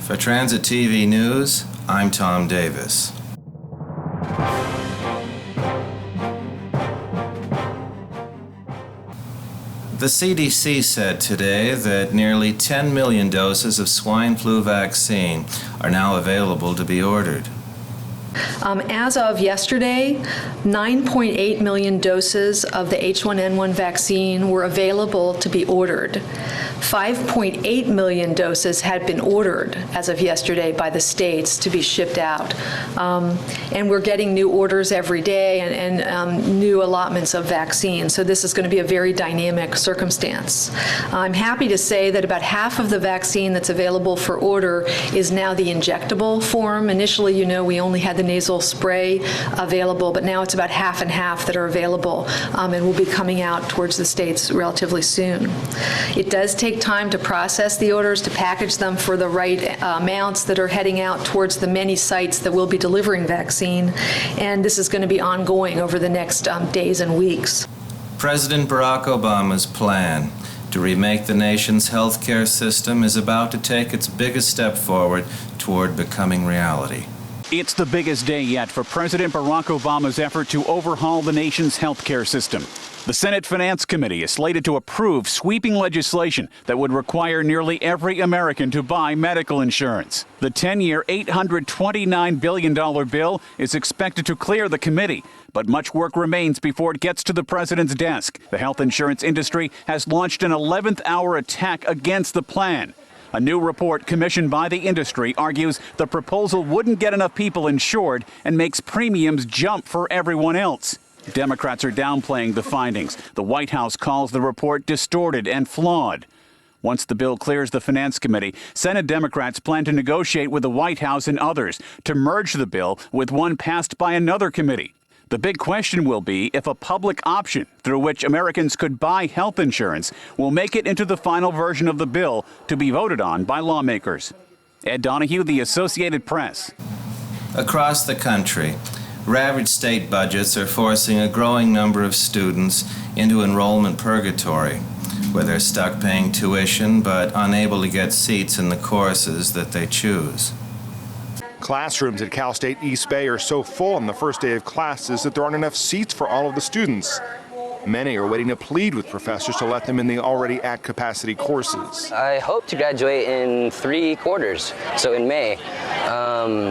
For Transit TV News, I'm Tom Davis. The CDC said today that nearly 10 million doses of swine flu vaccine are now available to be ordered. As of yesterday, 9.8 million doses of the H1N1 vaccine were available to be ordered. 5.8 million doses had been ordered as of yesterday by the states to be shipped out. And we're getting new orders every day and new allotments of vaccine. So this is going to be a very dynamic circumstance. I'm happy to say that about half of the vaccine that's available for order is now the injectable form. Initially, we only had the nasal spray available, but now it's about half and half that are available and will be coming out towards the states relatively soon. It does take time to process the orders, to package them for the right amounts that are heading out towards the many sites that will be delivering vaccine, and this is going to be ongoing over the next days and weeks. President Barack Obama's plan to remake the nation's healthcare system is about to take its biggest step forward toward becoming reality. It's the biggest day yet for President Barack Obama's effort to overhaul the nation's healthcare system. The Senate Finance Committee is slated to approve sweeping legislation that would require nearly every American to buy medical insurance. The 10-year, $829 billion bill is expected to clear the committee, but much work remains before it gets to the president's desk. The health insurance industry has launched an 11th-hour attack against the plan. A new report commissioned by the industry argues the proposal wouldn't get enough people insured and makes premiums jump for everyone else. Democrats are downplaying the findings. The White House calls the report distorted and flawed. Once the bill clears the Finance Committee, Senate Democrats plan to negotiate with the White House and others to merge the bill with one passed by another committee. The big question will be if a public option through which Americans could buy health insurance will make it into the final version of the bill to be voted on by lawmakers. Ed Donahue, The Associated Press. Across the country, ravaged state budgets are forcing a growing number of students into enrollment purgatory, where they're stuck paying tuition but unable to get seats in the courses that they choose. Classrooms at Cal State East Bay are so full on the first day of classes that there aren't enough seats for all of the students. Many are waiting to plead with professors to let them in the already at capacity courses. I hope to graduate in 3 quarters, so in May.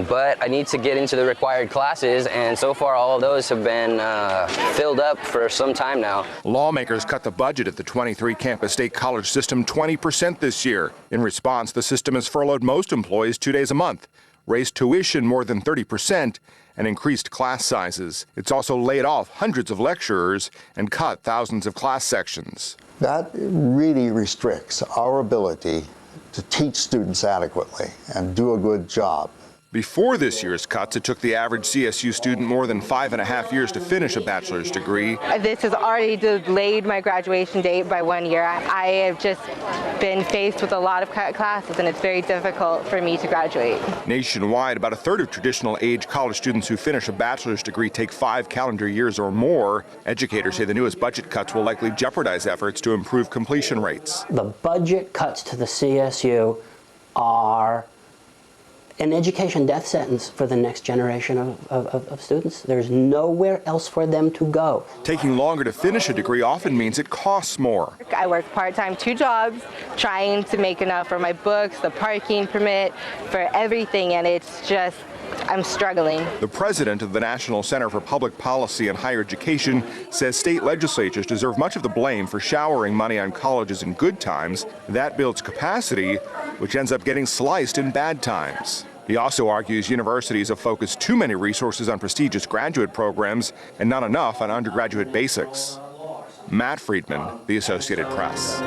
But I need to get into the required classes, and so far all of those have been filled up for some time now. Lawmakers cut the budget at the 23 campus state college system 20% this year. In response, the system has furloughed most employees 2 days a month, raised tuition more than 30%, and increased class sizes. It's also laid off hundreds of lecturers and cut thousands of class sections. That really restricts our ability to teach students adequately and do a good job. Before this year's cuts, it took the average CSU student more than 5.5 years to finish a bachelor's degree. This has already delayed my graduation date by 1 year. I have just been faced with a lot of cut classes, and it's very difficult for me to graduate. Nationwide, about a third of traditional age college students who finish a bachelor's degree take 5 calendar years or more. Educators say the newest budget cuts will likely jeopardize efforts to improve completion rates. The budget cuts to the CSU are an education death sentence for the next generation of students. There's nowhere else for them to go. Taking longer to finish a degree often means it costs more. I work part-time, 2 jobs, trying to make enough for my books, the parking permit, for everything, and it's just, I'm struggling. The president of the National Center for Public Policy and Higher Education says state legislatures deserve much of the blame for showering money on colleges in good times. That builds capacity, which ends up getting sliced in bad times. He also argues universities have focused too many resources on prestigious graduate programs and not enough on undergraduate basics. Matt Friedman, The Associated Press.